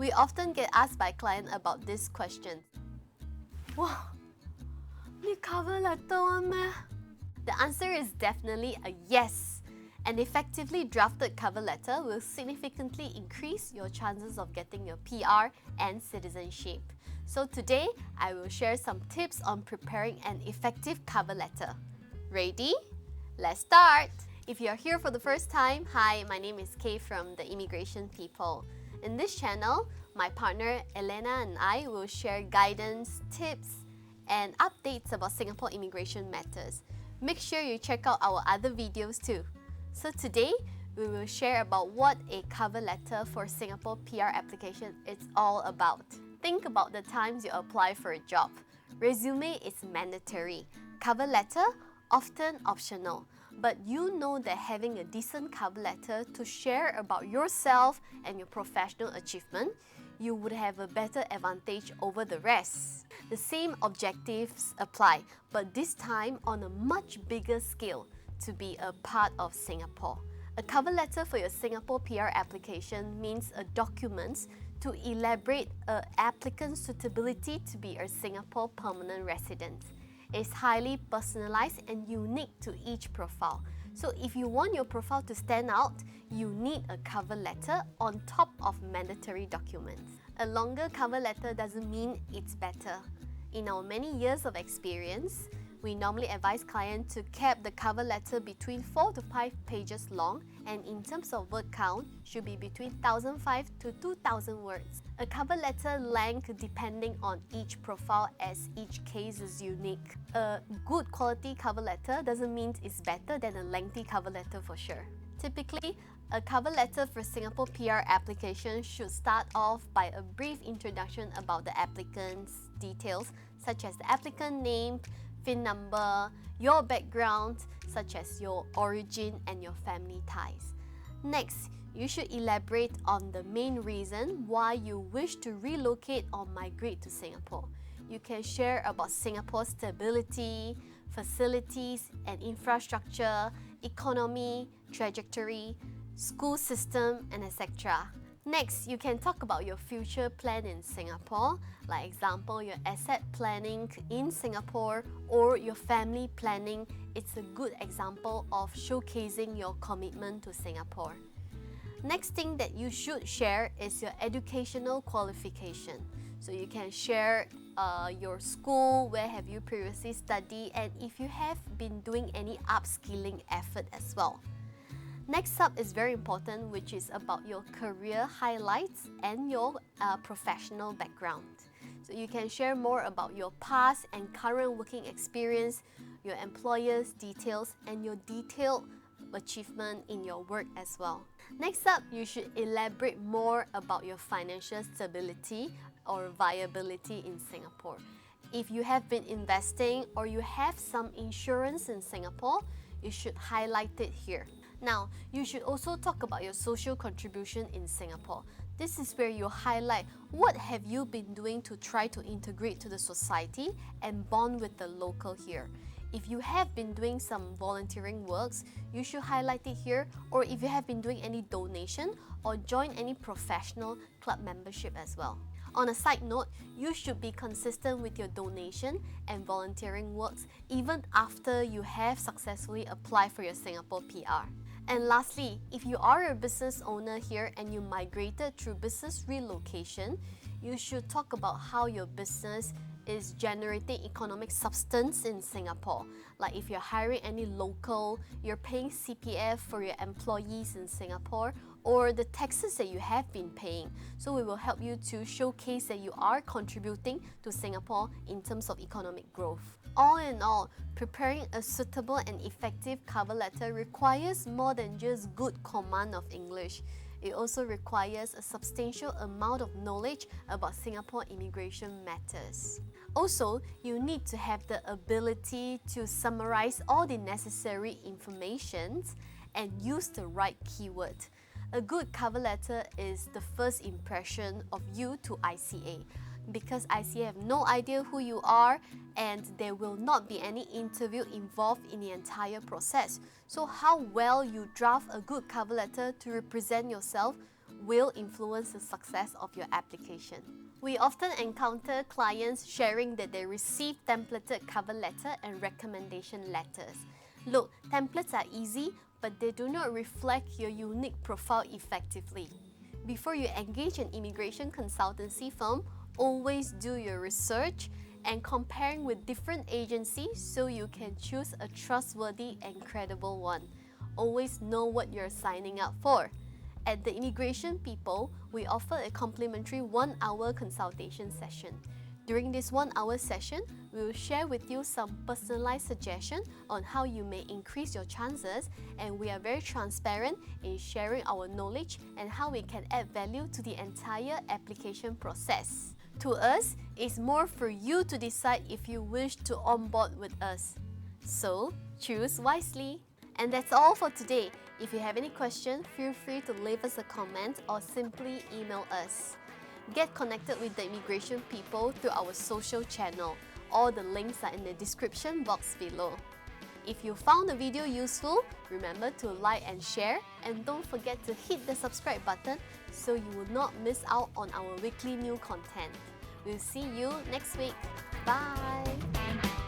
We often get asked by clients about this question. Wow, need cover letter one meh? The answer is definitely a yes. An effectively drafted cover letter will significantly increase your chances of getting your PR and citizenship. So today, I will share some tips on preparing an effective cover letter. Ready? Let's start! If you're here for the first time, hi, my name is Kay from the Immigration People. In this channel, my partner Elena and I will share guidance, tips, and updates about Singapore immigration matters. Make sure you check out our other videos too. So today, we will share about what a cover letter for Singapore PR application is all about. Think about the times you apply for a job. Resume is mandatory. Cover letter, often optional. But you know that having a decent cover letter to share about yourself and your professional achievement, you would have a better advantage over the rest. The same objectives apply, but this time on a much bigger scale to be a part of Singapore. A cover letter for your Singapore PR application means a document to elaborate an applicant's suitability to be a Singapore permanent resident. It's highly personalized and unique to each profile. So if you want your profile to stand out, you need a cover letter on top of mandatory documents. A longer cover letter doesn't mean it's better. In our many years of experience, we normally advise clients to keep the cover letter between 4 to 5 pages long, and in terms of word count, should be between 1,005 to 2,000 words. A cover letter length depending on each profile, as each case is unique. A good quality cover letter doesn't mean it's better than a lengthy cover letter for sure. Typically, a cover letter for Singapore PR application should start off by a brief introduction about the applicant's details, such as the applicant name, PIN number, your background, such as your origin and your family ties. Next, you should elaborate on the main reason why you wish to relocate or migrate to Singapore. You can share about Singapore's stability, facilities and infrastructure, economy, trajectory, school system, and etc. Next, you can talk about your future plan in Singapore, like example, your asset planning in Singapore or your family planning. It's a good example of showcasing your commitment to Singapore. Next thing that you should share is your educational qualification. So you can share your school, where have you previously studied, and if you have been doing any upskilling effort as well. Next up is very important, which is about your career highlights and your professional background. So you can share more about your past and current working experience, your employer's details, and your detailed achievement in your work as well. Next up, you should elaborate more about your financial stability or viability in Singapore. If you have been investing or you have some insurance in Singapore, you should highlight it here. Now, you should also talk about your social contribution in Singapore. This is where you highlight what have you been doing to try to integrate to the society and bond with the local here. If you have been doing some volunteering works, you should highlight it here, or if you have been doing any donation or join any professional club membership as well. On a side note, you should be consistent with your donation and volunteering works even after you have successfully applied for your Singapore PR. And lastly, if you are a business owner here and you migrated through business relocation, you should talk about how your business is generating economic substance in Singapore. Like if you're hiring any local, you're paying CPF for your employees in Singapore, or the taxes that you have been paying. So we will help you to showcase that you are contributing to Singapore in terms of economic growth. All in all, preparing a suitable and effective cover letter requires more than just good command of English. It also requires a substantial amount of knowledge about Singapore immigration matters. Also, you need to have the ability to summarize all the necessary information and use the right keyword. A good cover letter is the first impression of you to ICA, because ICA have no idea who you are and there will not be any interview involved in the entire process. So how well you draft a good cover letter to represent yourself will influence the success of your application. We often encounter clients sharing that they receive templated cover letter and recommendation letters. Look, templates are easy, but they do not reflect your unique profile effectively. Before you engage an immigration consultancy firm, always do your research and comparing with different agencies so you can choose a trustworthy and credible one. Always know what you're signing up for. At the Immigration People, we offer a complimentary 1-hour consultation session. During this 1-hour session, we will share with you some personalized suggestions on how you may increase your chances, and we are very transparent in sharing our knowledge and how we can add value to the entire application process. To us, it's more for you to decide if you wish to onboard with us. So, choose wisely. And that's all for today. If you have any questions, feel free to leave us a comment or simply email us. Get connected with the Immigration People through our social channel. All the links are in the description box below. If you found the video useful, remember to like and share, and don't forget to hit the subscribe button so you will not miss out on our weekly new content. We'll see you next week. Bye!